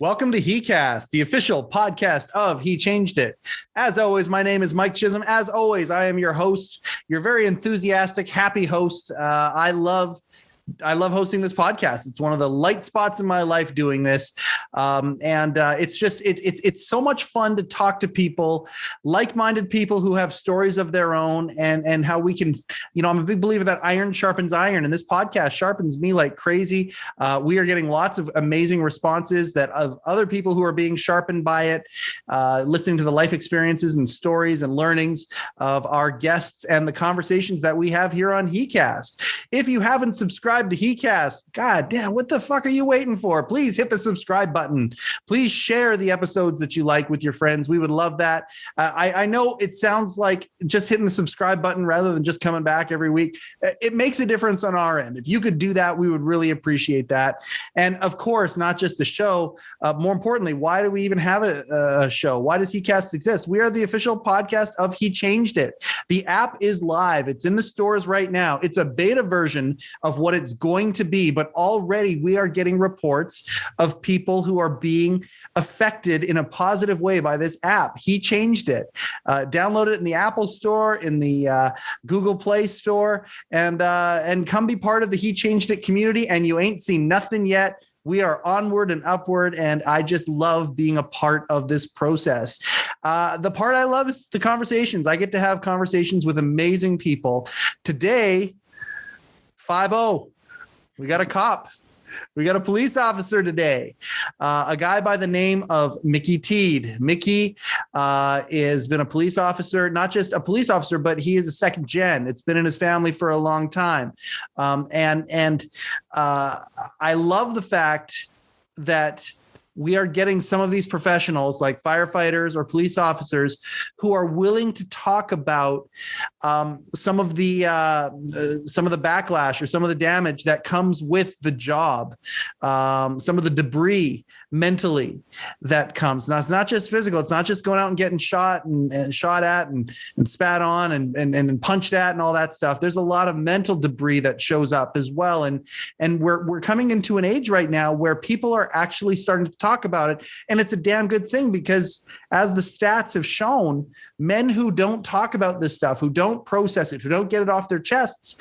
Welcome to heCast, the official podcast of He Changed It. As always, my name is Mike Chisholm. As always, I am your host, your very enthusiastic, happy host. I love hosting this podcast. It's one of the light spots in my life doing this. It's so much fun to talk to people, like-minded people who have stories of their own and how we can, I'm a big believer that iron sharpens iron, and this podcast sharpens me like crazy. We are getting lots of amazing responses that of other people who are being sharpened by it, listening to the life experiences and stories and learnings of our guests and the conversations that we have here on heCast. If you haven't subscribed to heCast, God damn, what the fuck are you waiting for? Please hit the subscribe button. Please share the episodes that you like with your friends. We would love that. I know it sounds like just hitting the subscribe button rather than just coming back every week. It makes a difference on our end. If you could do that, we would really appreciate that. And of course, not just the show. More importantly, why do we even have a show? Why does heCast exist? We are the official podcast of He Changed It. The app is live. It's in the stores right now. It's a beta version of what it's going to be, but already we are getting reports of people who are being affected in a positive way by this app. He Changed It. Download it in the Apple Store, in the Google Play Store, and come be part of the He Changed It community. And you ain't seen nothing yet. We are onward and upward, and I just love being a part of this process. The part I love is the conversations. I get to have conversations with amazing people. Today, 5-0. We got a cop. We got a police officer today, a guy by the name of Mickey Teed. Mickey has been a police officer, not just a police officer, but he is a second gen. It's been in his family for a long time. I love the fact that we are getting some of these professionals like firefighters or police officers who are willing to talk about some of the backlash or some of the damage that comes with the job, some of the debris mentally that comes. Now, it's not just physical. It's not just going out and getting shot and shot at and spat on and punched at and all that stuff. There's a lot of mental debris that shows up as well. And we're coming into an age right now where people are actually starting to talk about it. And it's a damn good thing, because as the stats have shown, men who don't talk about this stuff, who don't process it, who don't get it off their chests,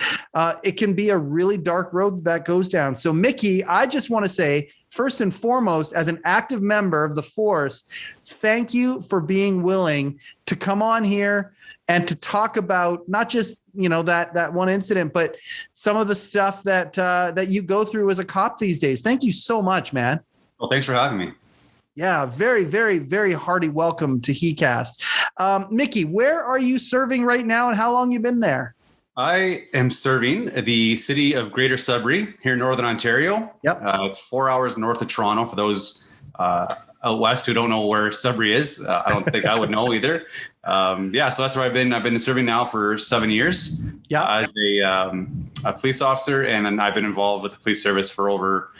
it can be a really dark road that goes down. So Mickey, I just want to say, first and foremost, as an active member of the force, thank you for being willing to come on here and to talk about not just, that one incident, but some of the stuff that you go through as a cop these days. Thank you so much, man. Well, thanks for having me. Yeah, very, very, very hearty welcome to heCast. Mickey, where are you serving right now, and how long you been there? I am serving the city of Greater Sudbury here in Northern Ontario. Yep. It's 4 hours north of Toronto for those out west who don't know where Sudbury is. I don't think I would know either. So that's where I've been. I've been serving now for 7 years as a police officer, and then I've been involved with the police service for over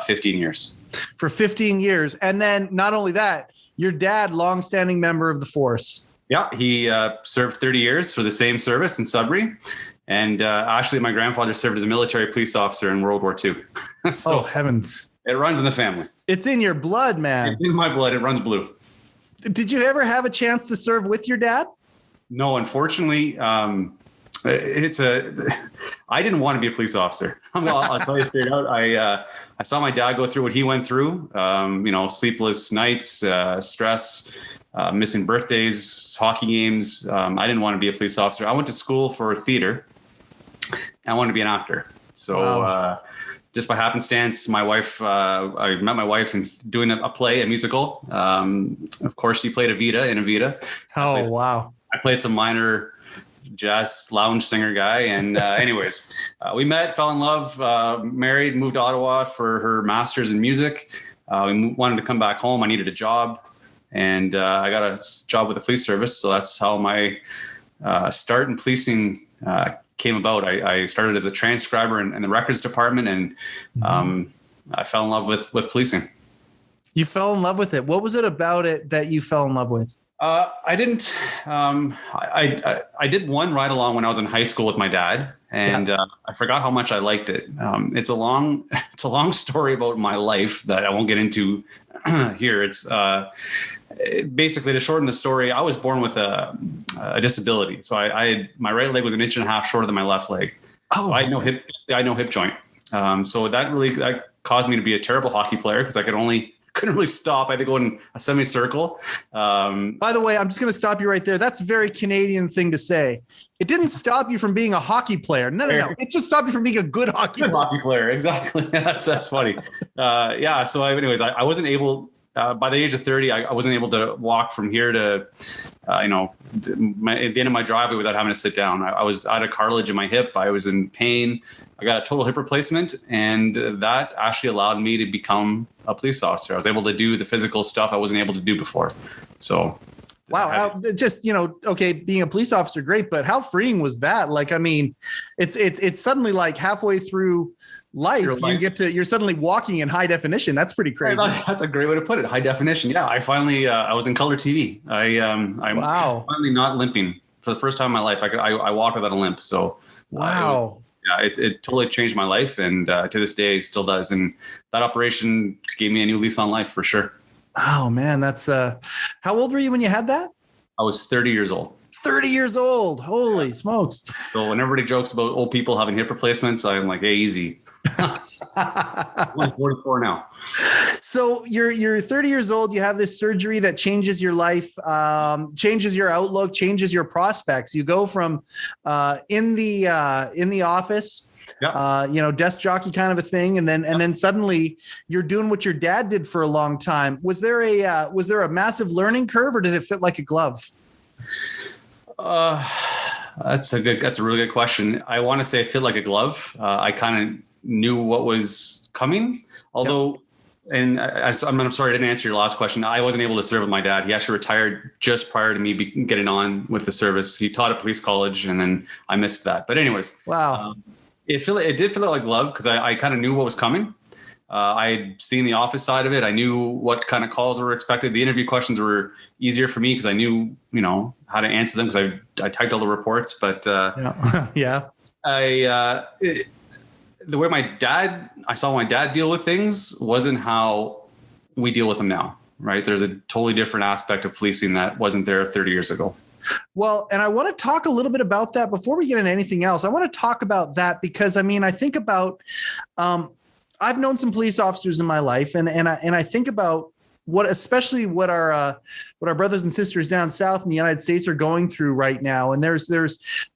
15 years. For 15 years. And then not only that, your dad, longstanding member of the force. Yeah, he served 30 years for the same service in Sudbury. And actually, my grandfather served as a military police officer in World War II. So oh, heavens. It runs in the family. It's in your blood, man. It's in my blood. It runs blue. Did you ever have a chance to serve with your dad? No, unfortunately. I didn't want to be a police officer. I'll tell you straight out. I saw my dad go through what he went through, sleepless nights, stress, missing birthdays, hockey games. I didn't want to be a police officer. I went to school for theater. I wanted to be an actor. So wow. Just by happenstance, my wife, I met my wife in doing a play, a musical. Of course, she played Evita in Evita. Oh, wow. I played some minor jazz lounge singer guy. And anyways, we met, fell in love, married, moved to Ottawa for her master's in music. We wanted to come back home. I needed a job, and I got a job with the police service. So that's how my start in policing came about. I started as a transcriber in the records department, and I fell in love with policing. You fell in love with it. What was it about it that you fell in love with? I didn't. I did one ride along when I was in high school with my dad, and I forgot how much I liked it. It's a long story about my life that I won't get into here. It's basically, to shorten the story, I was born with a disability. So my right leg was 1.5 inches shorter than my left leg. Oh. So I had no hip joint. So that caused me to be a terrible hockey player because I couldn't really stop. I had to go in a semicircle. By the way, I'm just going to stop you right there. That's a very Canadian thing to say. It didn't stop you from being a hockey player. No. It just stopped you from being a good hockey player. Exactly. That's funny. So I wasn't able, by the age of 30, I wasn't able to walk from here to, at the end of my driveway without having to sit down. I was out of cartilage in my hip. I was in pain. I got a total hip replacement, and that actually allowed me to become a police officer. I was able to do the physical stuff I wasn't able to do before. So, wow, being a police officer, great, but how freeing was that? Like, I mean, it's suddenly like halfway through life, you're suddenly walking in high definition. That's pretty crazy. That's a great way to put it. High definition. Yeah, I finally I was in color TV. I'm finally not limping for the first time in my life. I walk without a limp. So wow. It totally changed my life, and to this day it still does. And that operation gave me a new lease on life for sure. Oh man, that's how old were you when you had that? I was 30 years old. 30 years old. Holy smokes. So when everybody jokes about old people having hip replacements, I'm like, hey, easy. I'm 44 now. So you're 30 years old. You have this surgery that changes your life, changes your outlook, changes your prospects. You go from in the office, desk jockey kind of a thing, and then suddenly you're doing what your dad did for a long time. Was there a massive learning curve, or did it fit like a glove? That's a really good question. I want to say it fit like a glove. I kind of knew what was coming, although, and I'm sorry, I didn't answer your last question. I wasn't able to serve with my dad. He actually retired just prior to me getting on with the service. He taught at police college, and then I missed that. But anyways, wow. It did feel like a glove because I kind of knew what was coming. I'd seen the office side of it. I knew what kind of calls were expected. The interview questions were easier for me because I knew, how to answer them because I typed all the reports. But yeah. The way I saw my dad deal with things wasn't how we deal with them now, right? There's a totally different aspect of policing that wasn't there 30 years ago. Well, and I want to talk a little bit about that before we get into anything else. I want to talk about that because, I think about, I've known some police officers in my life, and I think about what our brothers and sisters down south in the United States are going through right now. And there's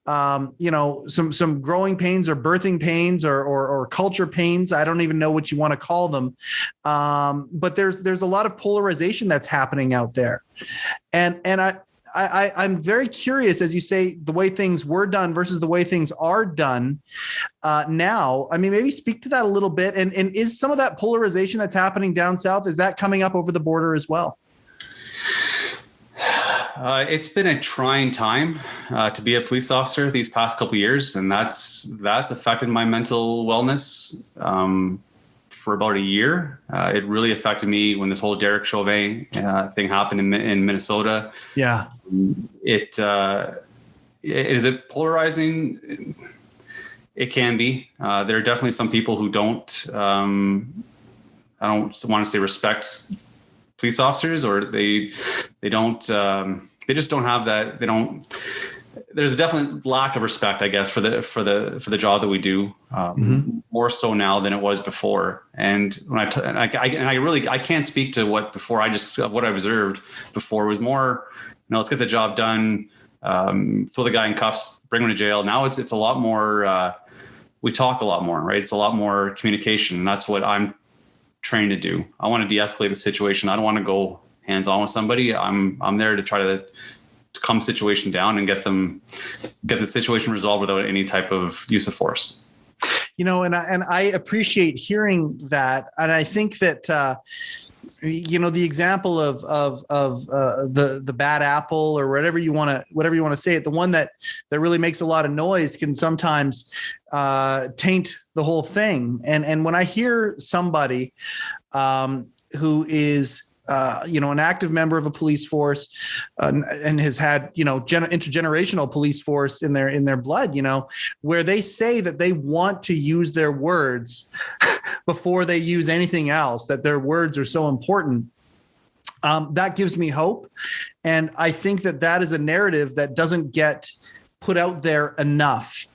some growing pains or birthing pains or culture pains. I don't even know what you want to call them. But there's a lot of polarization that's happening out there. And I'm very curious, as you say, the way things were done versus the way things are done now. Maybe speak to that a little bit. And is some of that polarization that's happening down south, is that coming up over the border as well? It's been a trying time to be a police officer these past couple of years, and that's affected my mental wellness for about a year. It really affected me when this whole Derek Chauvin thing happened in Minnesota. Yeah. Is it polarizing? It can be. There are definitely some people who don't, I don't want to say respect police officers, or they just don't have that. There's a definite lack of respect, I guess, for the job that we do, more so now than it was before. And when I can't speak to what before. What I observed before was more, let's get the job done, throw the guy in cuffs, bring him to jail. Now it's a lot more. We talk a lot more, right? It's a lot more communication. And that's what I'm trained to do. I want to de-escalate the situation. I don't want to go hands-on with somebody. I'm there to try to calm the situation down and get the situation resolved without any type of use of force. And I appreciate hearing that. And I think that, the example of the bad apple, or whatever you want to say it, the one that really makes a lot of noise can sometimes taint the whole thing. And when I hear somebody who is an active member of a police force, and has had, intergenerational police force in their blood, where they say that they want to use their words before they use anything else, that their words are so important. That gives me hope. And I think that is a narrative that doesn't get put out there enough.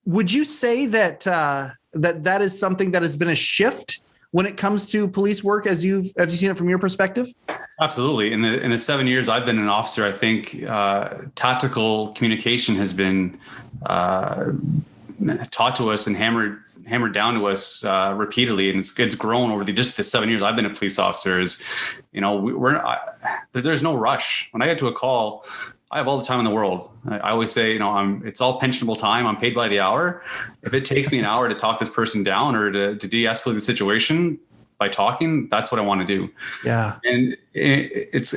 Would you say that that is something that has been a shift when it comes to police work as you've seen it from your perspective? Absolutely. In the 7 years I've been an officer, I think tactical communication has been taught to us and hammered down to us repeatedly, and it's grown over the 7 years I've been a police officer. Is there's no rush. When I get to a call, I have all the time in the world. I always say, it's all pensionable time. I'm paid by the hour. If it takes me an hour to talk this person down or to de-escalate the situation by talking, that's what I want to do. Yeah. And it's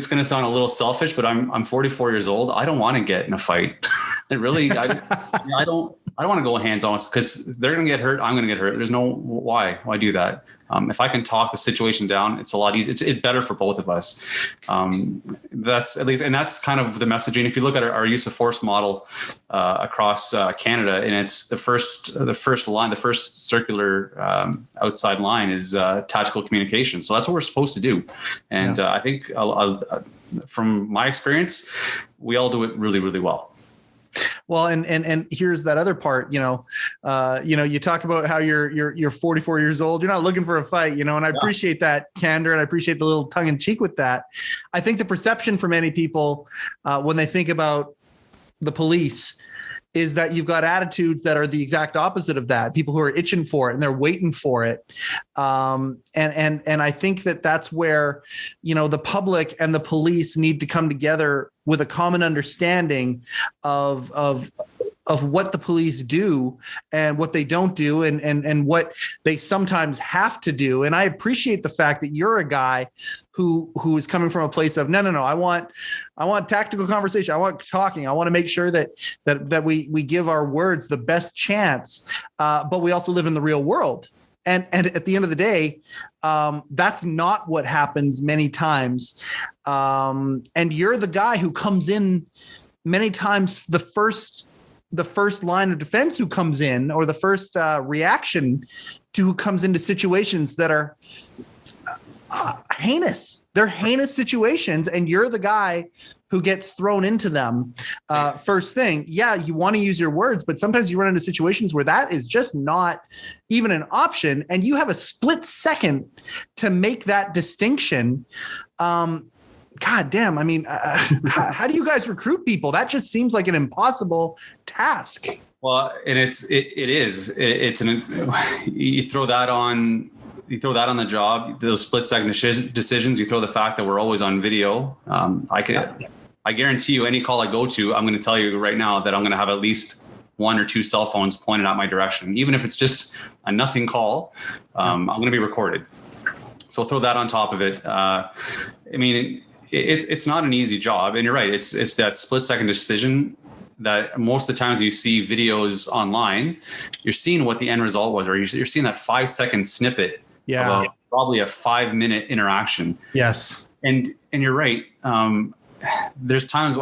going to sound a little selfish, but I'm 44 years old. I don't want to get in a fight. I don't want to go hands on, because they're going to get hurt. I'm going to get hurt. There's no why do that. If I can talk the situation down, it's a lot easier. It's better for both of us. That's at least, and that's kind of the messaging. If you look at our use of force model across Canada, and it's the first line, the first circular outside line is tactical communication. So that's what we're supposed to do. And I think from my experience, we all do it really, really well. Well, and here's that other part, you talk about how you're 44 years old. You're not looking for a fight, and I appreciate that candor, and I appreciate the little tongue in cheek with that. I think the perception for many people when they think about the police is that you've got attitudes that are the exact opposite of that. People who are itching for it and they're waiting for it. And I think that's where, the public and the police need to come together with a common understanding of what the police do and what they don't do, and what they sometimes have to do. And I appreciate the fact that you're a guy who is coming from a place of, no, I want tactical conversation. I want talking. I want to make sure that we give our words the best chance, but we also live in the real world. And at the end of the day, that's not what happens many times. And you're the guy who comes in many times, the first line of defense who comes in, or the first reaction to who comes into situations that are heinous. They're heinous situations, and you're the guy who gets thrown into them first thing. Yeah, you want to use your words, but sometimes you run into situations where that is just not even an option, and you have a split second to make that distinction. God damn. I mean, how do you guys recruit people? That just seems like an impossible task. Well, and it is. You throw that on the job, those split second decisions. You throw the fact that we're always on video. I guarantee you, any call I go to, I'm going to tell you right now that I'm going to have at least one or two cell phones pointed at my direction. Even if it's just a nothing call, I'm going to be recorded. So throw that on top of it. It's not an easy job, and you're right. It's that split second decision that most of the times you see videos online, you're seeing what the end result was, or you're seeing that 5-second snippet. Yeah. Of probably a 5-minute interaction. Yes. And you're right. There's times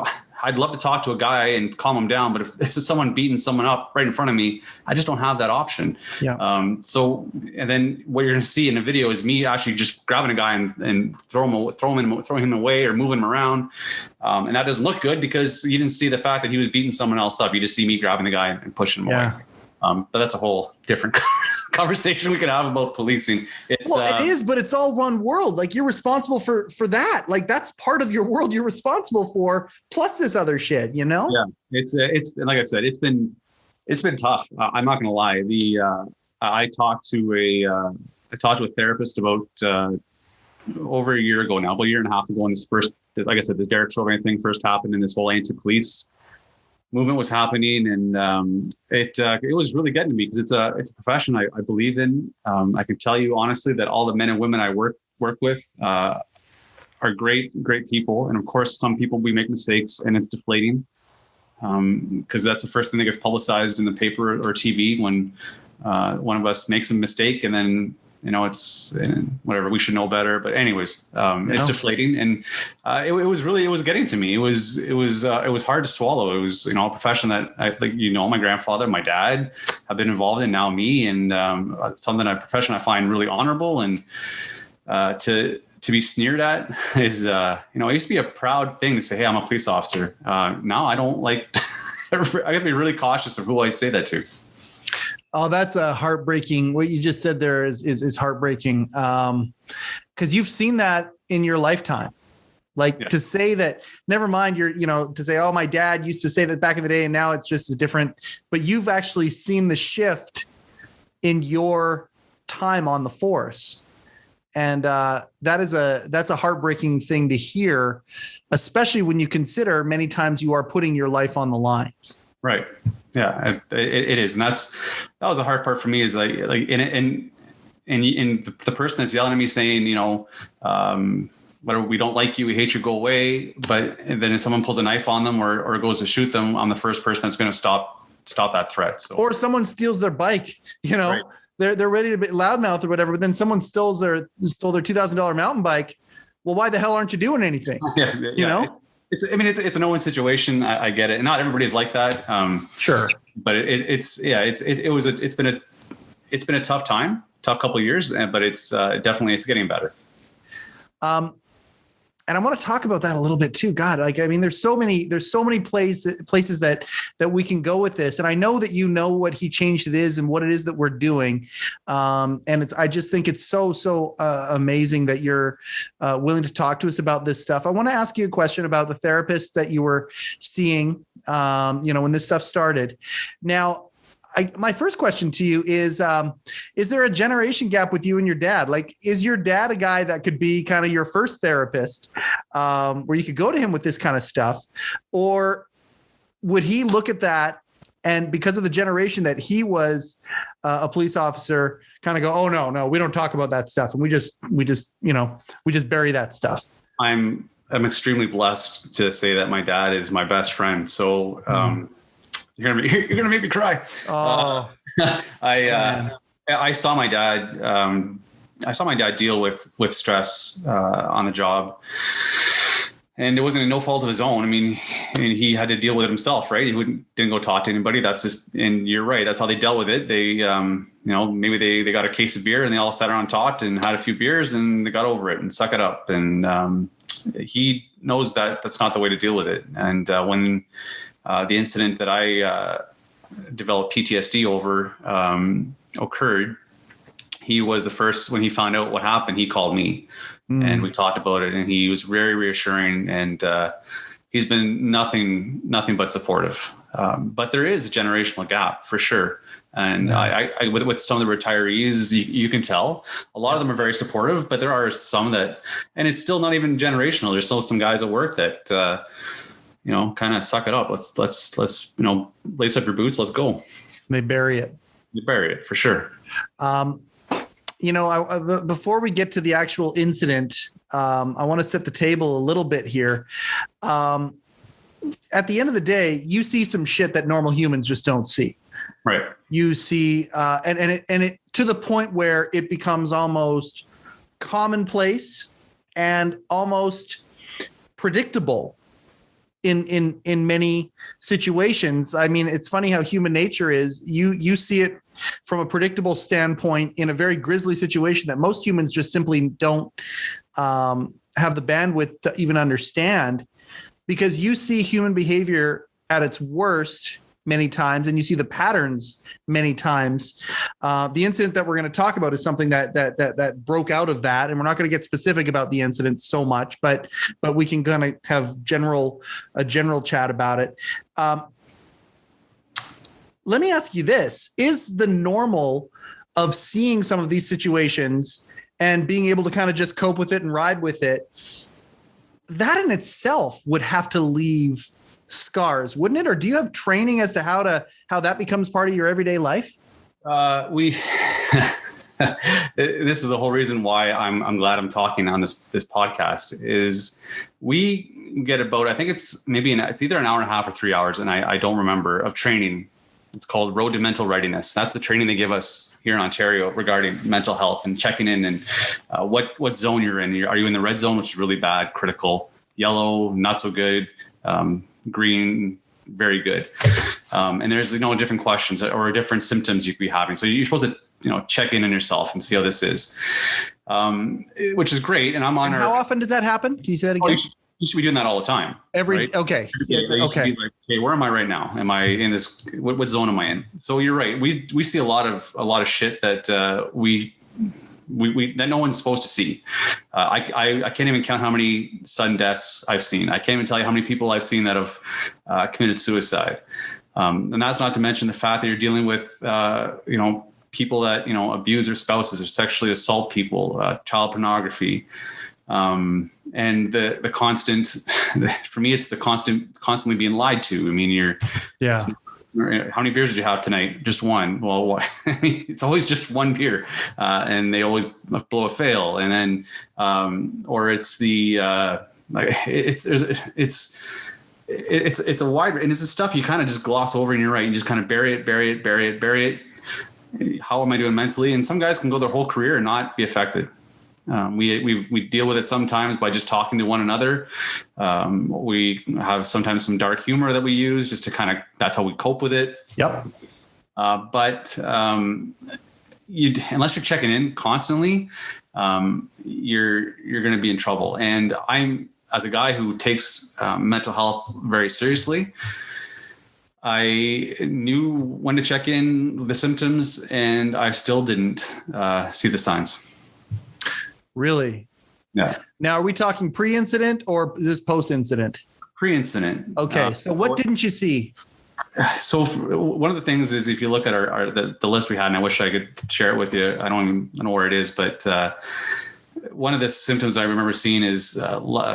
I'd love to talk to a guy and calm him down, but if there's someone beating someone up right in front of me, I just don't have that option. Yeah. And then what you're going to see in a video is me actually just grabbing a guy and throwing him away or moving him around. And that doesn't look good because you didn't see the fact that he was beating someone else up. You just see me grabbing the guy and pushing him away. But that's a whole different conversation we could have about policing. It is, but it's all one world. Like, you're responsible for that. Like, that's part of your world you're responsible for, plus this other shit, Yeah. It's like I said, it's been tough. I'm not going to lie. I talked to a therapist about over a year ago now, about a year and a half ago, when this first, like I said, the Derek Chauvin thing first happened, and this whole anti-police movement was happening, and it was really getting to me because it's a profession I believe in. I can tell you honestly that all the men and women I work with are great people, and of course some people, we make mistakes and it's deflating because that's the first thing that gets publicized in the paper or TV when one of us makes a mistake, and then it's whatever, we should know better. But anyways, it's deflating, and it was getting to me. It was hard to swallow. It was, a profession that my grandfather, my dad have been involved in, now me, and a profession I find really honorable, and to be sneered at is, it used to be a proud thing to say, hey, I'm a police officer. Now I don't like, I have to be really cautious of who I say that to. Oh, that's a heartbreaking. What you just said there is heartbreaking. Cause you've seen that in your lifetime. To say that, never mind to say, oh, my dad used to say that back in the day and now it's just a different, but you've actually seen the shift in your time on the force. And that's a heartbreaking thing to hear, especially when you consider many times you are putting your life on the line. Right. Yeah, it is. And that was the hard part for me, is and the person that's yelling at me saying, whatever, we don't like you, we hate you, go away. But then if someone pulls a knife on them or goes to shoot them, I'm the first person that's going to stop that threat. So, or someone steals their bike, right. They're ready to be loudmouth or whatever, but then someone stole their $2,000 mountain bike. Well, why the hell aren't you doing anything? Yes, It's a no-win situation. I get it. And not everybody's like that. Sure. But it's been a tough couple of years, but it's definitely getting better. And I want to talk about that a little bit too. God, there's so many places that we can go with this. And I know that what HeChangedIt is and what it is that we're doing. And I just think it's so amazing that you're willing to talk to us about this stuff. I want to ask you a question about the therapist that you were seeing, when this stuff started. Now, my first question to you is there a generation gap with you and your dad? Is your dad a guy that could be kind of your first therapist, where you could go to him with this kind of stuff? Or would he look at that and, because of the generation that he was a police officer, kind of go, oh, no, we don't talk about that stuff. And we just bury that stuff. I'm extremely blessed to say that my dad is my best friend. So, You're gonna make me cry. Oh, I saw my dad. I saw my dad deal with stress on the job, and it wasn't no fault of his own. He had to deal with it himself, right? He didn't go talk to anybody. That's just, and you're right. That's how they dealt with it. They, maybe they got a case of beer and they all sat around and talked and had a few beers and they got over it and suck it up. And he knows that that's not the way to deal with it. And when the incident that I developed PTSD over occurred, he was the first, when he found out what happened, he called me and we talked about it, and he was very reassuring, and he's been nothing but supportive. But there is a generational gap for sure. And I with some of the retirees, you can tell a lot of them are very supportive, but there are some that, and it's still not even generational. There's still some guys at work that, kind of suck it up. Let's lace up your boots. Let's go. They bury it. You bury it for sure. Before we get to the actual incident, I want to set the table a little bit here. At the end of the day, you see some shit that normal humans just don't see. Right. You see, and it to the point where it becomes almost commonplace and almost predictable in many situations. It's funny how human nature is. You see it from a predictable standpoint in a very grisly situation that most humans just simply don't have the bandwidth to even understand, because you see human behavior at its worst many times, and you see the patterns many times. The incident that we're going to talk about is something that broke out of that, and we're not going to get specific about the incident so much, but we can kind of have a general chat about it. Let me ask you this: is the normal of seeing some of these situations and being able to kind of just cope with it and ride with it, that in itself would have to leave scars, wouldn't it? Or do you have training as to how that becomes part of your everyday life? This is the whole reason why I'm glad I'm talking on this podcast. Is we get about, I think it's either an hour and a half or 3 hours, and I don't remember, of training It's called Road to Mental Readiness. That's the training they give us here in Ontario regarding mental health and checking in and what zone you're in. Are you in the red zone, which is really bad, critical, yellow, not so good, green, very good. And there's different questions or different symptoms you could be having. So you're supposed to check in on yourself and see how this is, which is great. And I'm on. How often does that happen? Can you say that again? You should be doing that all the time. Okay. Okay. Like, hey, where am I right now? Am I in this? What zone am I in? So you're right. We see a lot of shit that we that no one's supposed to see. I can't even count how many sudden deaths I've seen. I can't even tell you how many people I've seen that have committed suicide. And that's not to mention the fact that you're dealing with people that abuse their spouses or sexually assault people, child pornography. And the constant, for me, it's the constantly being lied to. I mean, how many beers did you have tonight? Just one. Well, I mean, it's always just one beer, and they always blow a fail. And then, or it's the, it's a wide, and it's the stuff you kind of just gloss over, and you're right. You just kind of bury it. How am I doing mentally? And some guys can go their whole career and not be affected. We deal with it sometimes by just talking to one another. We have sometimes some dark humor that we use just to that's how we cope with it. Yep. But unless you're checking in constantly, you're going to be in trouble. And I'm, as a guy who takes mental health very seriously, I knew when to check in the symptoms, and I still didn't see the signs. Really? Yeah. Now, are we talking pre-incident or is this post-incident? Pre-incident. Okay. So what didn't you see? So one of the things is, if you look at the list we had, and I wish I could share it with you. I don't know where it is, but one of the symptoms I remember seeing is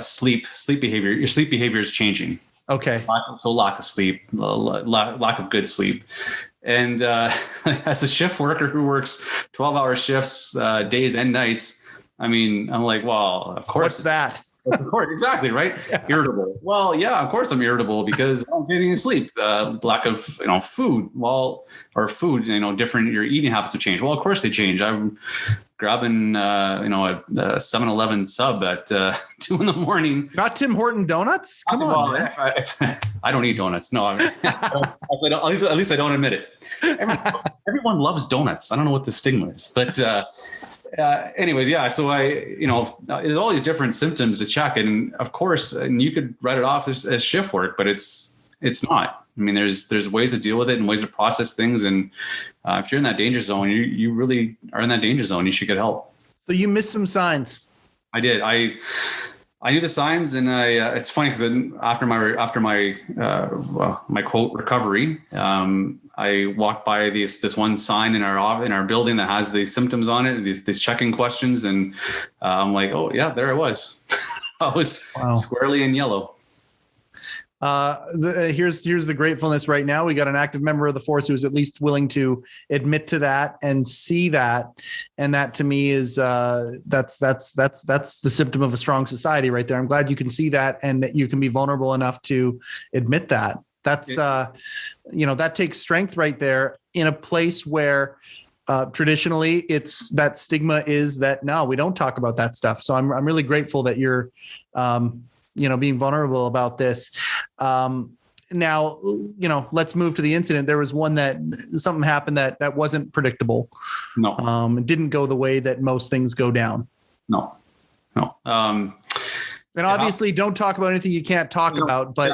sleep behavior. Your sleep behavior is changing. Okay. Lack of sleep, lack of good sleep. And as a shift worker who works 12-hour shifts, days and nights, I mean, I'm like, well, of course. What's that? Of course, exactly, right? Yeah. Irritable. Well, yeah, of course I'm irritable because I'm getting sleep, lack of food. Well, or food, different. Your eating habits have changed. Well, of course they change. I'm grabbing, a 7-Eleven sub at 2 a.m. Not Tim Horton donuts? Come on, man. I don't eat donuts. No, at least I don't admit it. Everyone loves donuts. I don't know what the stigma is, but. Anyways, yeah. So there's all these different symptoms to check, and of course, and you could write it off as shift work, but it's not. I mean, there's ways to deal with it and ways to process things, and if you're in that danger zone, you really are in that danger zone. You should get help. So you missed some signs. I did. I knew the signs, and it's funny because after my quote recovery, I walked by this one sign in our building that has the symptoms on it, these check-in questions, and I'm like, oh yeah, there I was. I was squarely in yellow. Here's the gratefulness right now. We got an active member of the force who is at least willing to admit to that and see that, and that to me is that's the symptom of a strong society right there. I'm glad you can see that and that you can be vulnerable enough to admit that. That's that takes strength right there in a place where traditionally it's that stigma is that no, we don't talk about that stuff. So I'm really grateful that you're being vulnerable about this. Now, let's move to the incident. There was one that something happened that wasn't predictable. No. It didn't go the way that most things go down. No. And obviously don't talk about anything you can't talk about, but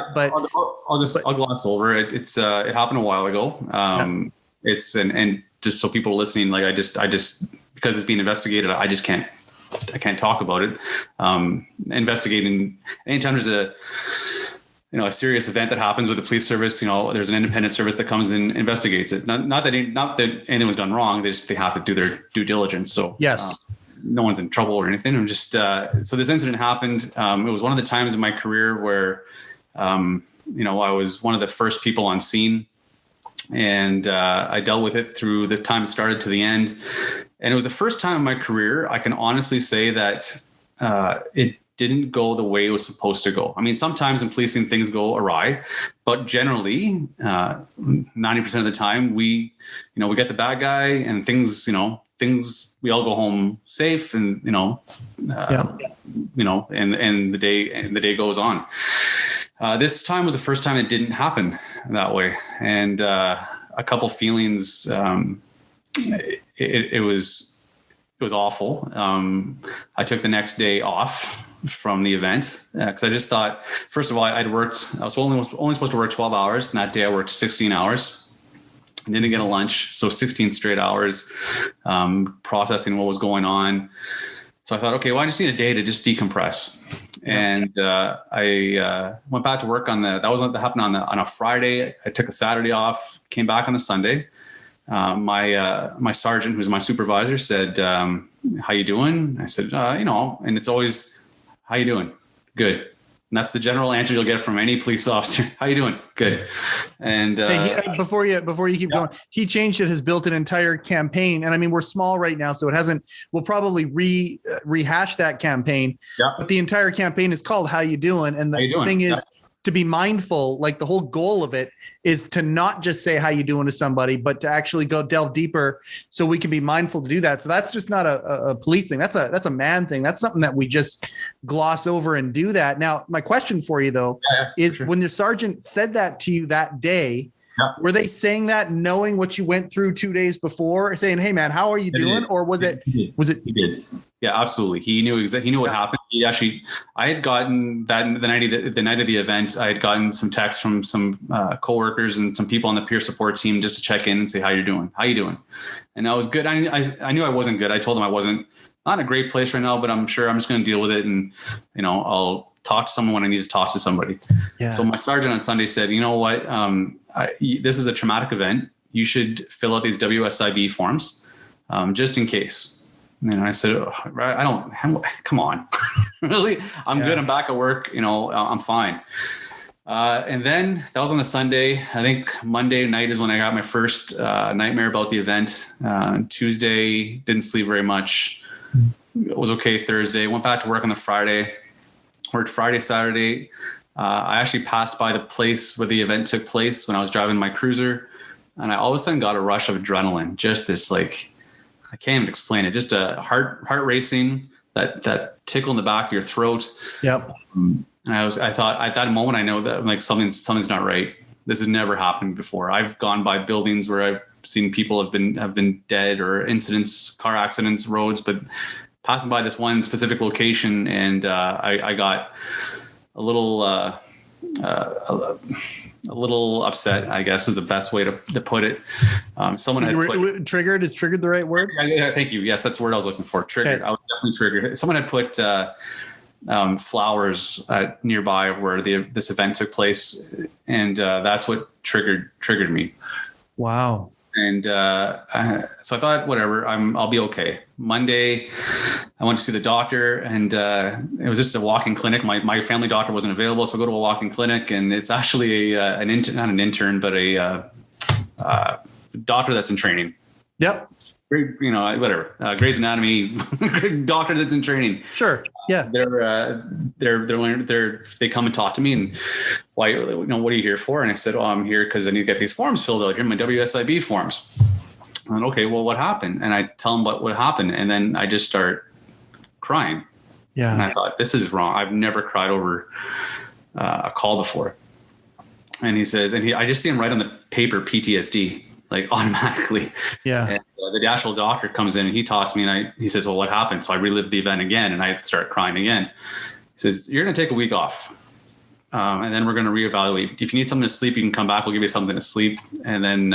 I'll gloss over it. It happened a while ago. It's, and just so people are listening, like I just, because it's being investigated, I can't talk about it. Investigating anytime there's a serious event that happens with the police service, there's an independent service that comes and investigates it. Not that anything was done wrong. They have to do their due diligence. So yes, no one's in trouble or anything. I'm just, so this incident happened. It was one of the times in my career where, I was one of the first people on scene, and I dealt with it through the time it started to the end. And it was the first time in my career I can honestly say that it didn't go the way it was supposed to go. I mean, sometimes in policing things go awry, but generally 90% of the time we get the bad guy and things, we all go home safe and, and the day goes on. This time was the first time it didn't happen that way. And a couple feelings, it was awful. I took the next day off from the event because I just thought, first of all, I was only supposed to work 12 hours. And that day I worked 16 hours. I didn't get a lunch. So 16 straight hours processing what was going on. So I thought, okay, well, I just need a day to just decompress. And I went back to work that happened on a Friday. I took a Saturday off, came back on the Sunday. My sergeant, who's my supervisor, said, how you doing? I said, and it's always, how you doing? Good. And that's the general answer you'll get from any police officer. How you doing? Good. And before you keep going, HeChangedIt has built an entire campaign. And I mean, we're small right now, so we'll probably rehash that campaign. Yeah. But the entire campaign is called How You Doing? And the thing is, to be mindful, like the whole goal of it is to not just say how you doing to somebody, but to actually go delve deeper so we can be mindful to do that. So that's just not a police thing. That's a man thing. That's something that we just gloss over and do that. Now, my question for you though, is when the sergeant said that to you that day, were they saying that knowing what you went through 2 days before, saying, hey man, how are you doing? Or was it? He did. Yeah, absolutely. He knew exactly. He knew what happened. I had gotten that the night of the event. I had gotten some texts from some coworkers and some people on the peer support team just to check in and say, how you doing? How you doing? And I was good. I knew I wasn't good. I told them I wasn't not in a great place right now, but I'm sure I'm just going to deal with it. And, I'll talk to someone when I need to talk to somebody. Yeah. So my sergeant on Sunday said, you know what? This is a traumatic event. You should fill out these WSIB forms just in case. And I said, come on, really? I'm good. I'm back at work. I'm fine. And then that was on the Sunday. I think Monday night is when I got my first nightmare about the event. Tuesday, didn't sleep very much. It was okay Thursday. Went back to work on the Friday. Worked Friday, Saturday. I actually passed by the place where the event took place when I was driving my cruiser. And I all of a sudden got a rush of adrenaline. Just this, I can't even explain it. Just a heart racing, that tickle in the back of your throat. Yep. And I thought at that moment, I know that something's not right. This has never happened before. I've gone by buildings where I've seen people have been dead, or incidents, car accidents, roads, but passing by this one specific location, and I got a little upset, I guess is the best way to put it. Someone had triggered. Is triggered the right word? Yeah, thank you. Yes, that's the word I was looking for. Triggered. Okay. I was definitely triggered. Someone had put flowers nearby where this event took place, and that's what triggered me. Wow. And so I thought, whatever, I'll be okay. Monday, I went to see the doctor, and it was just a walk-in clinic. My family doctor wasn't available, so I go to a walk-in clinic, and it's actually not an intern, but a doctor that's in training. Yep. Whatever. Grey's Anatomy doctor that's in training. Sure. Yeah. They come and talk to me, and why? What are you here for? And I said, I'm here because I need to get these forms filled out. Here are my WSIB forms. And okay, well, what happened? And I tell them what happened, and then I just start crying. Yeah. And I thought, this is wrong. I've never cried over a call before. And he says, I just see him write on the paper PTSD. Automatically. Yeah. And the actual doctor comes in and he talks me, and he says, well, what happened? So I relived the event again, and I start crying again. He says, you're going to take a week off. And then we're going to reevaluate. If you need something to sleep, you can come back. We'll give you something to sleep. And then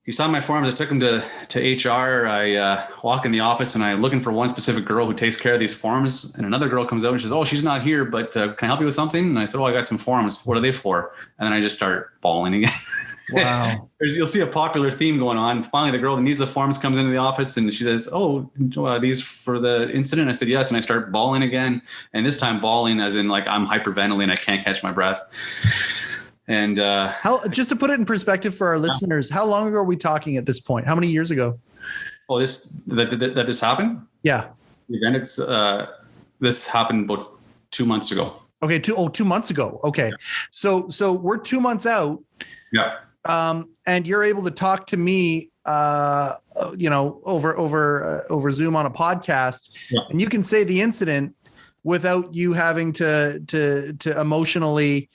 he signed my forms. I took him to HR. I walk in the office, and I'm looking for one specific girl who takes care of these forms. And another girl comes out and she says, oh, she's not here, but can I help you with something? And I said, I got some forms. What are they for? And then I just start bawling again. Wow. You'll see a popular theme going on. Finally, the girl that needs the forms comes into the office, and she says, oh, are these for the incident? I said, yes. And I start bawling again. And this time bawling as in I'm hyperventilating. I can't catch my breath. And just to put it in perspective for our listeners, how long ago are we talking at this point? How many years ago? Oh, this happened? Yeah. The event, this happened about 2 months ago. Okay. 2 months ago. Okay. Yeah. So we're 2 months out. Yeah. And you're able to talk to me, over Zoom on a podcast, and you can say the incident without you having to emotionally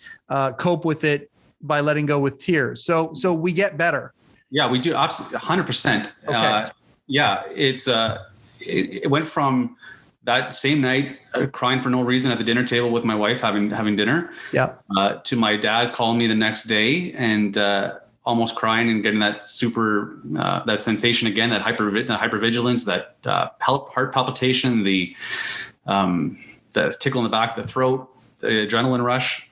cope with it by letting go with tears. So we get better. Yeah, we do. Absolutely. 100%. Okay. It went from that same night, crying for no reason at the dinner table with my wife, having dinner. Yeah. To my dad calling me the next day and almost crying and getting that that sensation again, that hypervigilance, that heart palpitation, the tickle in the back of the throat, the adrenaline rush.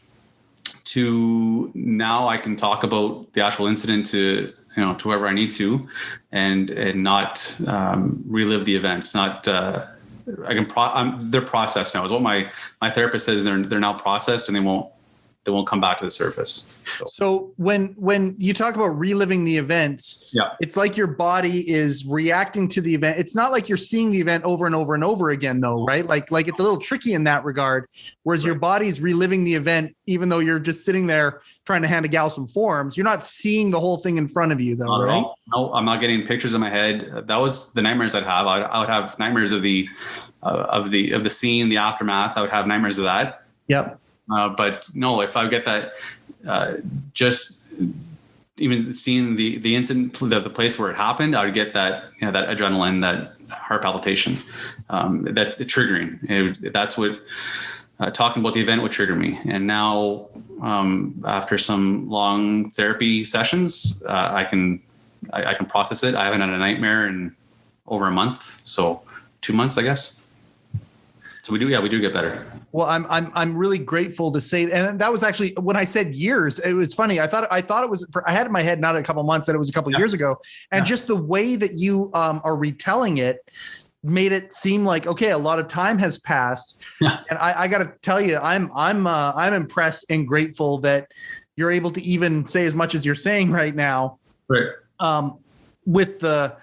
To now, I can talk about the actual incident to whoever I need to, and not relive the events. Not they're processed now. Is what my therapist says. They're now processed, and they won't come back to the surface. So when you talk about reliving the events, it's like your body is reacting to the event. It's not like you're seeing the event over and over and over again, though, right? Like it's a little tricky in that regard. Whereas your body's reliving the event, even though you're just sitting there trying to hand a gal some forms, you're not seeing the whole thing in front of you, though, not right? No, I'm not getting pictures in my head. That was the nightmares I'd have. I would have nightmares of the scene, the aftermath. I would have nightmares of that. Yep. But no, if I get that, just even seeing the incident, the place where it happened, I would get that, that adrenaline, that heart palpitation, that the triggering. That's what talking about the event would trigger me. And now, after some long therapy sessions, I can process it. I haven't had a nightmare in over a month, so 2 months, I guess. So we do get better. Well, I'm really grateful to say, and that was actually when I said years. It was funny. I thought it was. I had in my head not a couple months, that it was a couple years ago, and just the way that you are retelling it made it seem like, okay, a lot of time has passed. Yeah. And I got to tell you, I'm impressed and grateful that you're able to even say as much as you're saying right now. Right. With the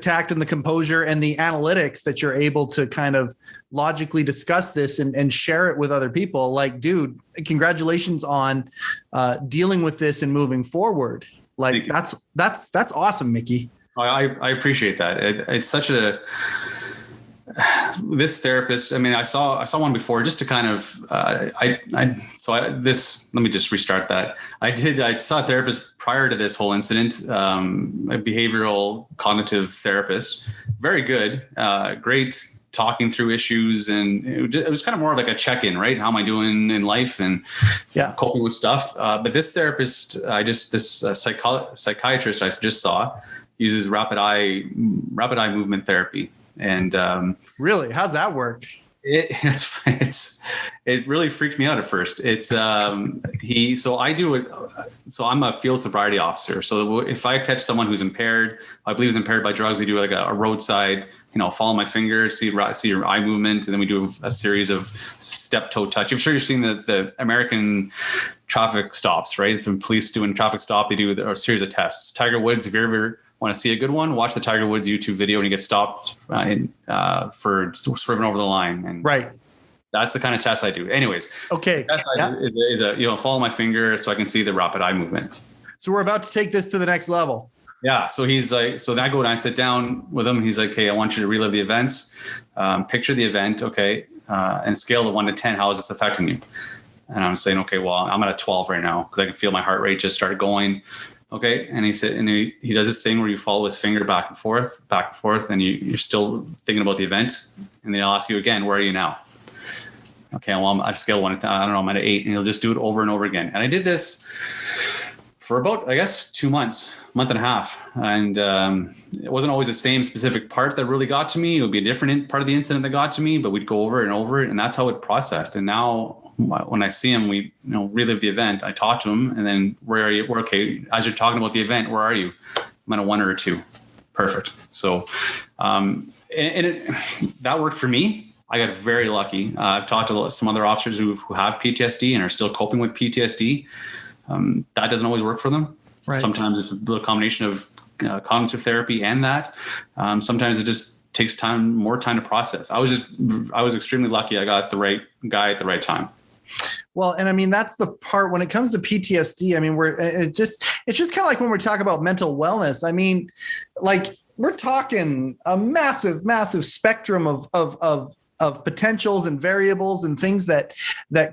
tact and the composure and the analytics that you're able to kind of logically discuss this and share it with other people. Like, dude, congratulations on dealing with this and moving forward. Like that's awesome, Mickey. I appreciate that. It's such this therapist. I mean, I saw one before just to kind of, let me just restart that. I saw a therapist prior to this whole incident, a behavioral cognitive therapist, very good, great, talking through issues. And it was kind of more like a check-in, right? How am I doing in life and coping with stuff. But this therapist, psychiatrist I just saw, uses rapid eye movement therapy. And really, how's that work? It really freaked me out at first. It's so I do it. So I'm a field sobriety officer. So if I catch someone who's impaired, I believe is impaired by drugs, we do like a roadside, follow my finger, see your eye movement, and then we do a series of step toe touch. I'm sure you've seen the American traffic stops, right? It's when police doing traffic stop, they do a series of tests. Tiger Woods, if you ever want to see a good one, watch the Tiger Woods YouTube video and you get stopped for swerving over the line. And right. That's the kind of test I do. Anyways. Okay. The test I do is follow my finger so I can see the rapid eye movement. So we're about to take this to the next level. Yeah. So he's like, so then I go and I sit down with him. He's like, hey, I want you to relive the events, picture the event. Okay. And scale of 1 to 10, how is this affecting you? And I'm saying, okay, well, I'm at a 12 right now because I can feel my heart rate just started going. Okay. And he said, and he does this thing where you follow his finger back and forth, and you're still thinking about the event. And then I'll ask you again, where are you now? Okay. Well, I'm at a scale of 1 to 10. I don't know. I'm at an 8, and he'll just do it over and over again. And I did this for about, I guess, 2 months, month and a half. And it wasn't always the same specific part that really got to me. It would be a different part of the incident that got to me, but we'd go over it and over it. And that's how it processed. And now when I see him, we relive the event. I talk to him, and then where are you? We're okay. As you're talking about the event, where are you? I'm at a 1 or a 2. Perfect. So, that worked for me. I got very lucky. I've talked to some other officers who have PTSD and are still coping with PTSD. That doesn't always work for them. Right. Sometimes it's a little combination of cognitive therapy and that. Sometimes it just takes more time to process. I was extremely lucky. I got the right guy at the right time. Well, and I mean, that's the part when it comes to PTSD. I mean, it's just kind of like when we're talking about mental wellness. I mean, like we're talking a massive, massive spectrum of potentials and variables and things that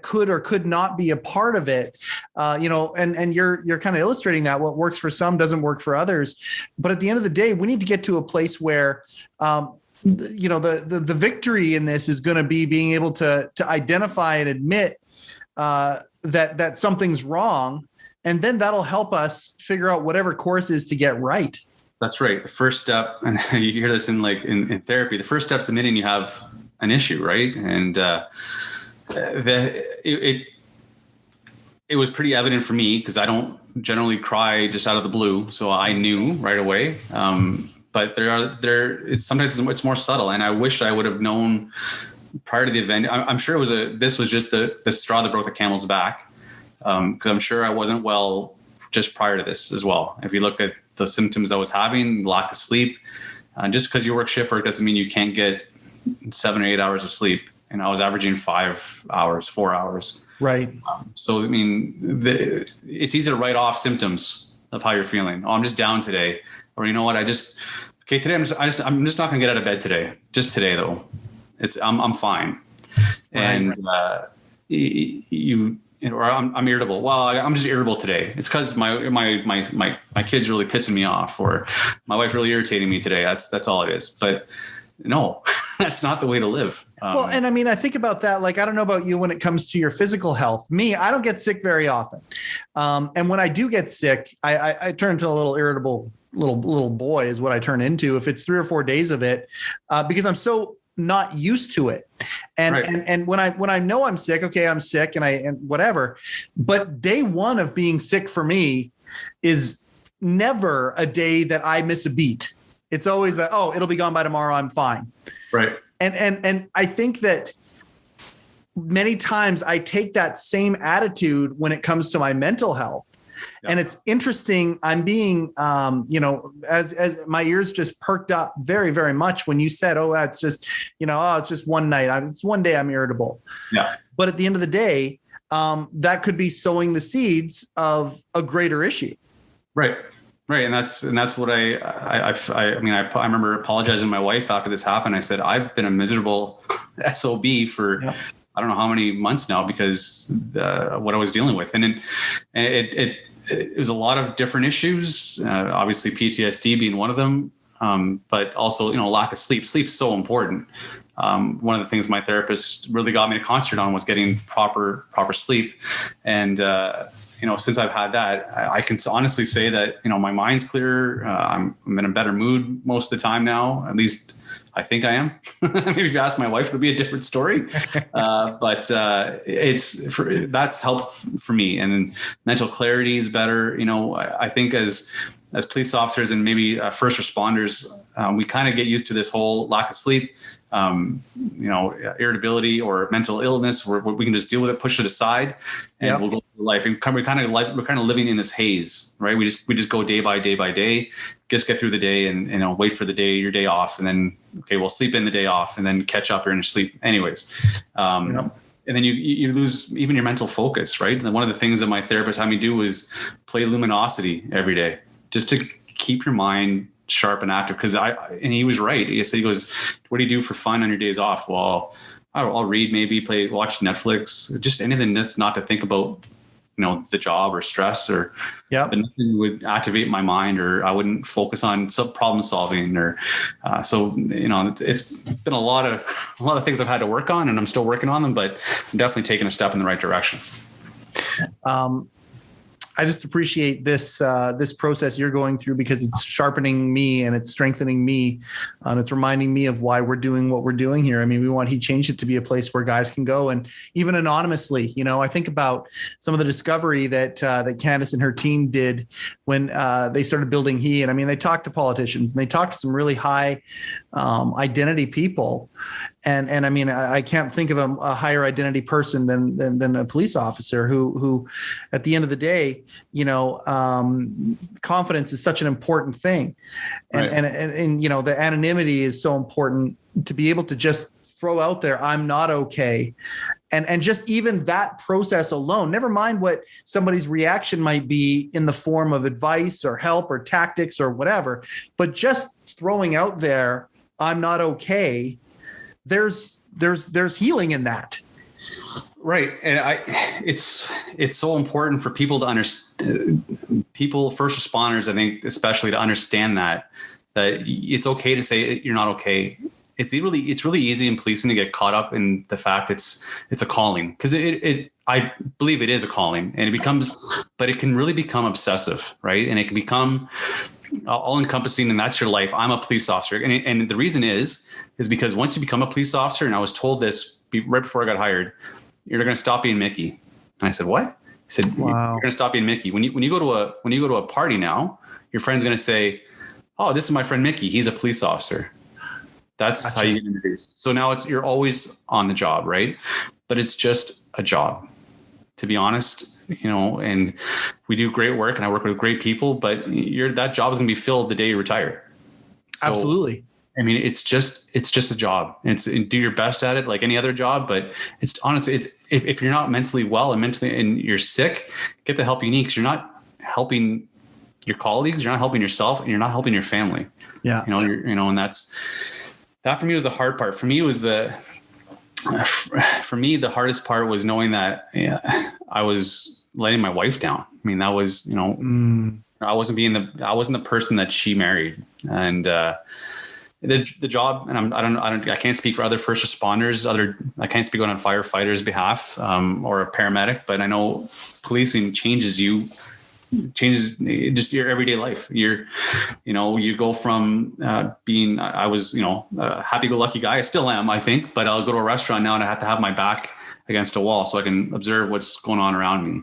could or could not be a part of it. And you're kind of illustrating that what works for some doesn't work for others. But at the end of the day, we need to get to a place where, the victory in this is going to be being able to identify and admit that something's wrong, and then that'll help us figure out whatever course is to get right. That's right. The first step, and you hear this in therapy, the first step is admitting you have an issue, right? And it was pretty evident for me because I don't generally cry just out of the blue, so I knew right away. But sometimes it's more subtle, and I wish I would have known prior to the event. I'm sure this was just the straw that broke the camel's back, because I'm sure I wasn't well just prior to this as well. If you look at the symptoms I was having, lack of sleep, just because you work shift work doesn't mean you can't get 7 or 8 hours of sleep. And I was averaging 5 hours, 4 hours. Right. So I mean, it's easy to write off symptoms of how you're feeling. Oh, I'm just down today, or you know what? Today I'm just not gonna get out of bed today. Just today though. I'm fine. And I'm irritable. Well, I'm just irritable today. It's because my kid's really pissing me off, or my wife really irritating me today. That's all it is. But no, that's not the way to live. Well, and I mean, I think about that. Like, I don't know about you when it comes to your physical health. Me, I don't get sick very often. And when I do get sick, I turn into a little irritable little boy is what I turn into if it's 3 or 4 days of it, because I'm so not used to it. And, right. and when I know I'm sick, okay, I'm sick and whatever, but day one of being sick for me is never a day that I miss a beat. It's always that, oh, it'll be gone by tomorrow. I'm fine. Right. And I think that many times I take that same attitude when it comes to my mental health. Yep. And it's interesting. I'm being, as my ears just perked up very, very much when you said, oh, that's just, it's just one night. It's one day I'm irritable. Yeah. But at the end of the day, that could be sowing the seeds of a greater issue. Right. Right. And that's what I remember apologizing to my wife after this happened. I said, I've been a miserable SOB for, yep. I don't know how many months now because what I was dealing with. And it was a lot of different issues, obviously PTSD being one of them, but also, lack of sleep. Sleep's so important. One of the things my therapist really got me to concentrate on was getting proper sleep. And, since I've had that, I can honestly say that, my mind's clearer. I'm in a better mood most of the time now, at least I think I am. Maybe if you ask my wife, it would be a different story. But that's helped for me. And then mental clarity is better. I think as police officers and maybe first responders, we kind of get used to this whole lack of sleep, irritability or mental illness, where we can just deal with it, push it aside, and yep. We'll go through life. And we're kind of living in this haze, right? We just go day by day by day, just get through the day, and wait for your day off, and then we'll sleep in the day off, and then catch up in your sleep, anyways. Yep. And then you lose even your mental focus, right? And one of the things that my therapist had me do was play Luminosity every day, just to keep your mind sharp and active. And he was right. He goes, what do you do for fun on your days off? Well, I'll read, maybe watch Netflix, just anything that's not to think about, the job or stress or but nothing would activate my mind, or I wouldn't focus on some problem solving or it's been a lot of things I've had to work on, and I'm still working on them, but I'm definitely taking a step in the right direction. I just appreciate this process you're going through, because it's sharpening me and it's strengthening me, and it's reminding me of why we're doing what we're doing here. I mean, we want HeChangedIt to be a place where guys can go, and even anonymously. I think about some of the discovery that Candace and her team did when they started building He. And I mean, they talked to politicians and they talked to some really high identity people. And I mean, I can't think of a higher identity person than a police officer who, at the end of the day, confidence is such an important thing. And, Right. and the anonymity is so important to be able to just throw out there, I'm not okay. And just even that process alone, never mind what somebody's reaction might be in the form of advice or help or tactics or whatever, but just throwing out there, I'm not okay. There's healing in that. Right. And it's so important for people to understand, people, first responders, I think, especially to understand that it's okay to say you're not okay. It's really easy in policing to get caught up in the fact it's a calling, because I believe it is a calling, and but it can really become obsessive, right? And it can become all encompassing, and that's your life. I'm a police officer. And the reason is because once you become a police officer, and I was told this right before I got hired, you're going to stop being Mickey. And I said, what? He said, wow. You're going to stop being Mickey. When you go to a party now, your friend's going to say, oh, this is my friend Mickey. He's a police officer. That's gotcha. How you get introduced. So now you're always on the job, right? But it's just a job, to be honest, and we do great work and I work with great people, but that job is going to be filled the day you retire. So, absolutely. I mean, it's just a job, and do your best at it like any other job. But it's honestly, if you're not mentally well and you're sick, get the help you need, because you're not helping your colleagues, you're not helping yourself, and you're not helping your family. Yeah. And that for me was the hard part. For me, the hardest part was knowing that I was letting my wife down. I mean, that was, I wasn't the person that she married. And, the job, and I can't speak for other first responders, I can't speak on firefighters' behalf, or a paramedic, but I know policing changes just your everyday life. You go from being, I was, a happy-go-lucky guy. I still am, I think, but I'll go to a restaurant now and I have to have my back against a wall so I can observe what's going on around me.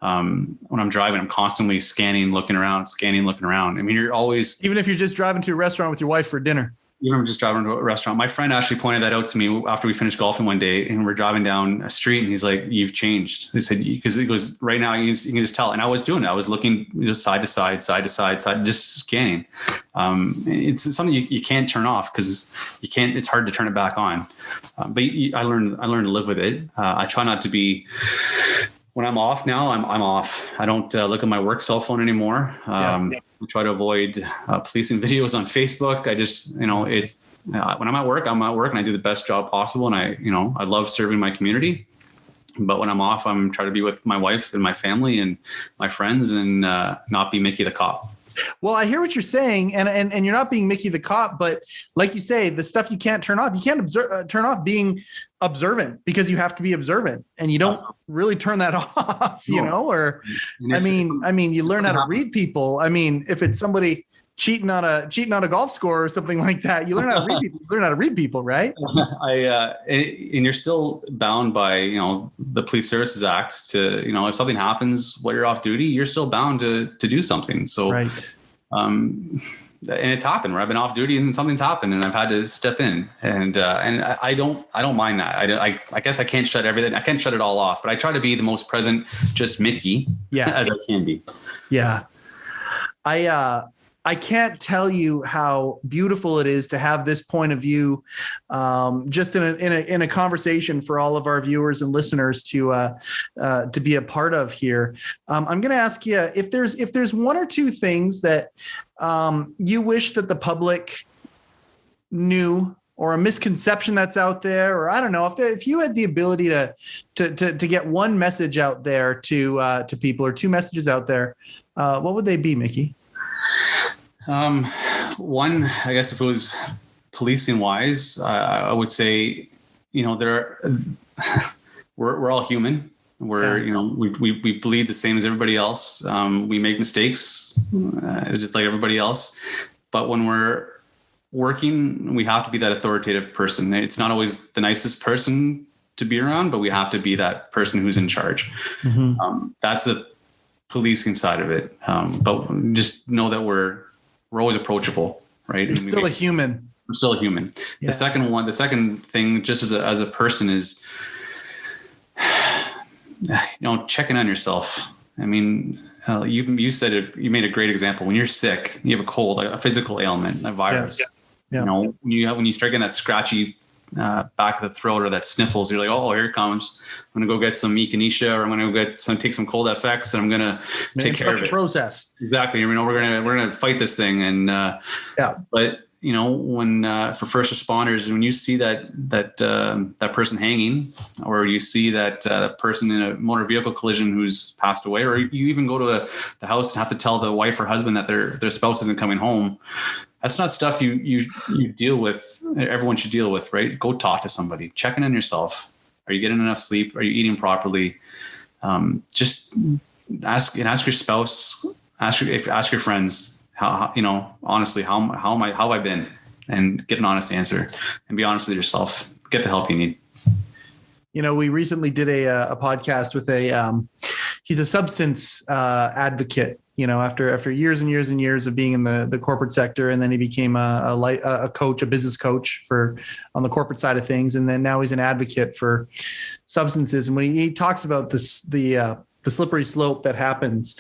When I'm driving, I'm constantly scanning, looking around. I mean, you're always, even if you're just driving to a restaurant with your wife for dinner. Even just driving to a restaurant. My friend actually pointed that out to me after we finished golfing one day, and we're driving down a street, and he's like, "You've changed." He said, "Because it goes right now, you can just tell." And I was doing it. I was looking side to side, just scanning. It's something you can't turn off, because you can't. It's hard to turn it back on. But I learned to live with it. I try not to be. When I'm off now, I'm off. I don't look at my work cell phone anymore. I try to avoid policing videos on Facebook. I just, when I'm at work, and I do the best job possible. And I love serving my community. But when I'm off, I'm trying to be with my wife and my family and my friends, and not be Mickey the cop. Well, I hear what you're saying, and you're not being Mickey the cop, but like you say, the stuff you can't turn off, you can't turn off being observant, because you have to be observant, and you don't really turn that off, or I mean, you learn how to read people. I mean, if it's somebody cheating on a golf score or something like that, you learn how to read people. You learn how to read people, right? And you're still bound by, the Police Services Act to, if something happens while you're off duty, you're still bound to do something. So, right. And it's happened where I've been off duty and something's happened and I've had to step in, and I don't mind that. I guess I can't shut everything. I can't shut it all off, but I try to be the most present, just Mickey, as I can be. Yeah. I can't tell you how beautiful it is to have this point of view, just in a conversation for all of our viewers and listeners to be a part of here. I'm going to ask you if there's one or two things that you wish that the public knew, or a misconception that's out there, or I don't know, if you had the ability to get one message out there to people, or two messages out there, what would they be, Mickey? One, I guess if it was policing wise, I would say, we're all human. We bleed the same as everybody else. We make mistakes, just like everybody else. But when we're working, we have to be that authoritative person. It's not always the nicest person to be around, but we have to be that person who's in charge. Mm-hmm. That's the policing side of it. But just know that we're always approachable, right? You're still a human. We're still a human. Yeah. The second thing, just as a person, is, checking on yourself. I mean, you said it, you made a great example. When you're sick, you have a cold, a physical ailment, a virus, you know, when you start getting that scratchy back of the throat or that sniffles, you're like, oh, here it comes. I'm going to go get some echinacea, or I'm going to take some cold FX, and I'm going to take care of it. Process. Exactly. You know, we're going to fight this thing. And, but you know, when, for first responders, when you see that person hanging, or you see that person in a motor vehicle collision who's passed away, or you even go to the house and have to tell the wife or husband that their spouse isn't coming home, that's not stuff you deal with. Everyone should deal with, right? Go talk to somebody, check in on yourself. Are you getting enough sleep? Are you eating properly? Just ask your spouse, ask your friends, how, you know, honestly, how have I been, and get an honest answer, and be honest with yourself. Get the help you need. You know, we recently did a podcast with he's a substance advocate, you know, after years and years and years of being in the corporate sector. And then he became a coach, a business coach on the corporate side of things. And then now he's an advocate for substances. And when he talks about this, the slippery slope that happens,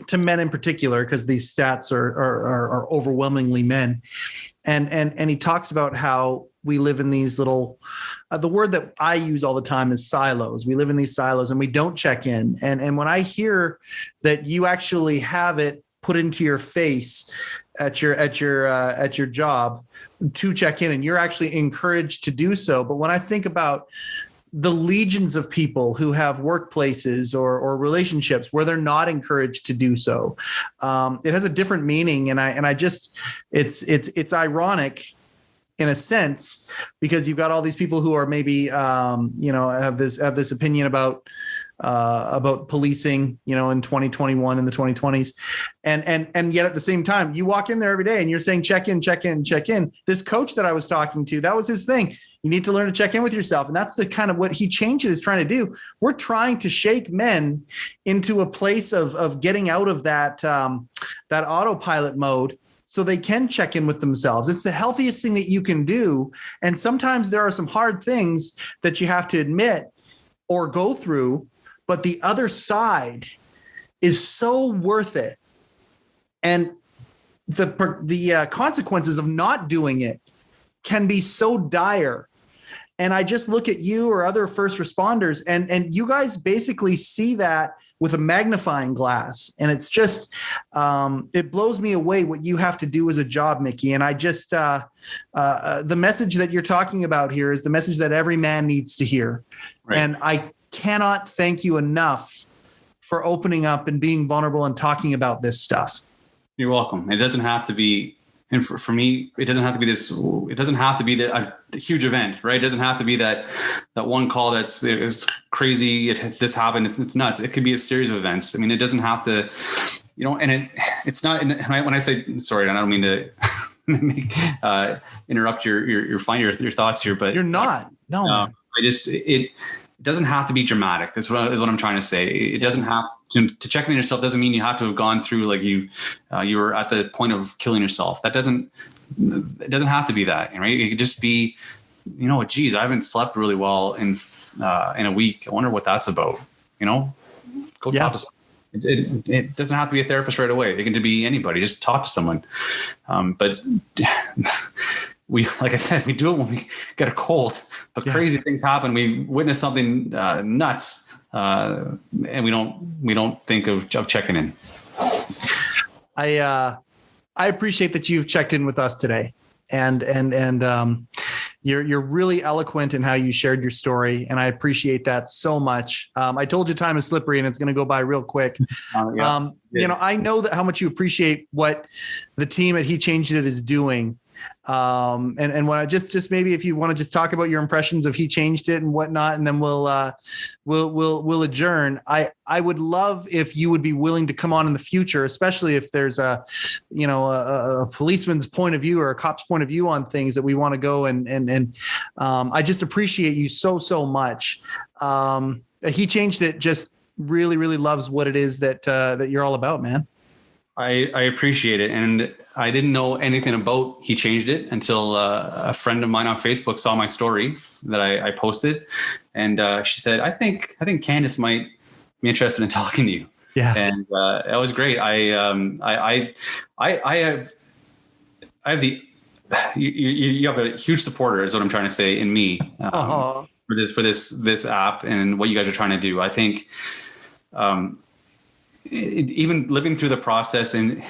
to men in particular, because these stats are overwhelmingly men. And he talks about how we live in these little, the word that I use all the time is silos. We live in these silos and we don't check in. And when I hear that you actually have it put into your face at your job to check in, and you're actually encouraged to do so. But when I think about the legions of people who have workplaces or relationships where they're not encouraged to do so, it has a different meaning. And I just, it's ironic in a sense, because you've got all these people who are maybe, have this opinion about policing, you know, in 2021, in the 2020s. And yet at the same time, you walk in there every day and you're saying, check in, check in, check in. This coach that I was talking to, that was his thing. You need to learn to check in with yourself. And that's the kind of what HeChangedIt is trying to do. We're trying to shake men into a place of getting out of that autopilot mode, so they can check in with themselves. It's the healthiest thing that you can do. And sometimes there are some hard things that you have to admit or go through, but the other side is so worth it. And the consequences of not doing it can be so dire. And I just look at you or other first responders, and you guys basically see that with a magnifying glass. And it's just, it blows me away what you have to do as a job, Mickey. And I just, the message that you're talking about here is the message that every man needs to hear. Right. And I cannot thank you enough for opening up and being vulnerable and talking about this stuff. You're welcome. It doesn't have to be, and for me, it doesn't have to be this, it doesn't have to be a huge event, right? It doesn't have to be that one call that's crazy. This happened. It's nuts. It could be a series of events. I mean, it doesn't have to, you know, and it's not, when I say, sorry, I don't mean to interrupt your thoughts here, but you're not, no. It doesn't have to be dramatic. Is what I'm trying to say. It doesn't have to check in yourself. Doesn't mean you have to have gone through, like you were at the point of killing yourself. It doesn't have to be that, right? It could just be, you know, geez, I haven't slept really well in a week. I wonder what that's about. You know, go talk to someone. It doesn't have to be a therapist right away. It can be anybody. Just talk to someone. But we, like I said, we do it when we get a cold. But crazy things happen. We witness something nuts, and we don't think of checking in. I appreciate that you've checked in with us today, and you're really eloquent in how you shared your story, and I appreciate that so much. I told you time is slippery, and it's going to go by real quick. You know, I know that how much you appreciate what the team at HeChangedIt is doing. And when I just maybe if you want to just talk about your impressions of HeChangedIt and whatnot, and then we'll adjourn. I would love if you would be willing to come on in the future, especially if there's a policeman's point of view or a cop's point of view on things that we want to go and I just appreciate you so much. HeChangedIt just really, really loves what it is that you're all about, man. I appreciate it. And I didn't know anything about HeChangedIt until a friend of mine on Facebook saw my story that I posted. And she said, I think Candace might be interested in talking to you. Yeah. And it was great. I have you have a huge supporter is what I'm trying to say in me for this app and what you guys are trying to do. I think even living through the process and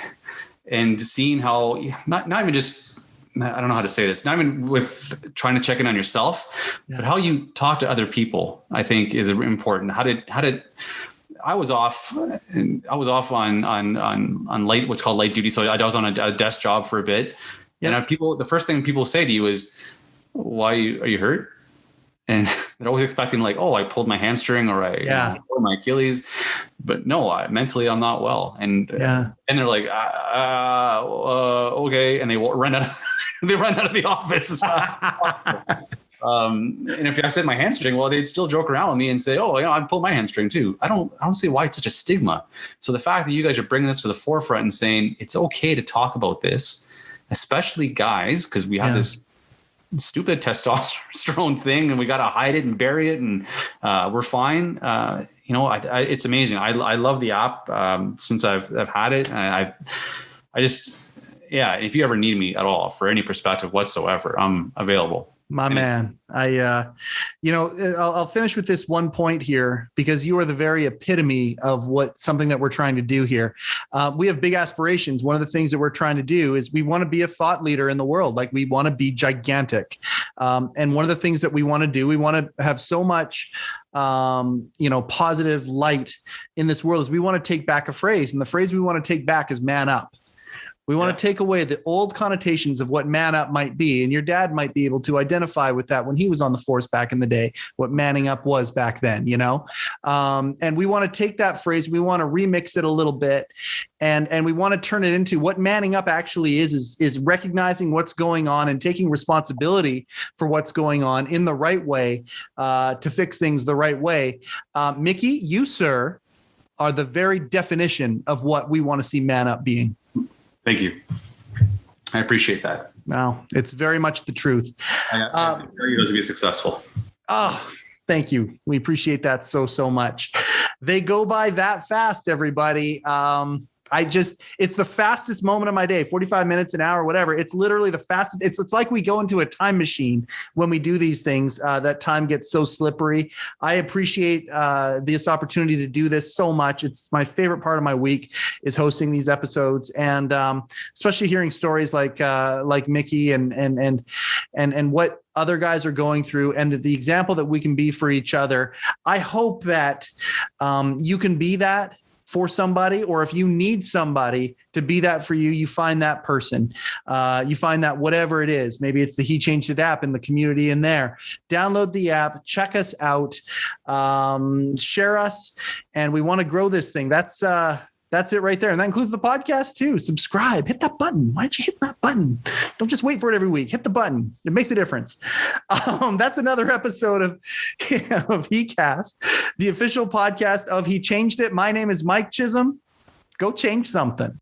seeing how not even just, I don't know how to say this, not even with trying to check in on yourself, but how you talk to other people, I think is important. How did I was off on light, what's called light duty. So I was on a desk job for a bit. Yeah. And the first thing people say to you is, why are you hurt? And they're always expecting like, oh, I pulled my hamstring or I pulled my Achilles, but no, mentally I'm not well. And they're like, okay. And they run out of the office as fast as possible. And if I said my hamstring, well, they'd still joke around with me and say, oh, I pulled my hamstring too. I don't see why it's such a stigma. So the fact that you guys are bringing this to the forefront and saying it's okay to talk about this, especially guys, because we have this stupid testosterone thing and we got to hide it and bury it and we're fine. It's amazing. I love the app since I've had it. And if you ever need me at all for any perspective whatsoever, I'm available. My man, I'll finish with this one point here because you are the very epitome of something that we're trying to do here. We have big aspirations. One of the things that we're trying to do is we want to be a thought leader in the world. Like we want to be gigantic. And one of the things that we want to do, we want to have so much, positive light in this world is we want to take back a phrase. And the phrase we want to take back is man up. We want to take away the old connotations of what man up might be. And your dad might be able to identify with that when he was on the force back in the day, what manning up was back then, and we want to take that phrase, we want to remix it a little bit and we want to turn it into what manning up actually is recognizing what's going on and taking responsibility for what's going on in the right way to fix things the right way. Mickey, you, sir, are the very definition of what we want to see man up being. Thank you. I appreciate that. No, it's very much the truth. I think you guys will be successful. Thank you. We appreciate that so much. They go by that fast, everybody. It's the fastest moment of my day, 45 minutes, an hour, whatever. It's literally the fastest. It's like we go into a time machine when we do these things. That time gets so slippery. I appreciate this opportunity to do this so much. It's my favorite part of my week is hosting these episodes, and especially hearing stories like Mickey and what other guys are going through and the example that we can be for each other. I hope that you can be that for somebody, or if you need somebody to be that for you, you find that person, you find that whatever it is, maybe it's the HeChangedIt app in the community in there, download the app, check us out, share us. And we want to grow this thing. That's it right there. And that includes the podcast too. Subscribe, hit that button. Why don't you hit that button? Don't just wait for it every week. Hit the button. It makes a difference. That's another episode of heCast, the official podcast of HeChangedIt. My name is Mike Chisholm. Go change something.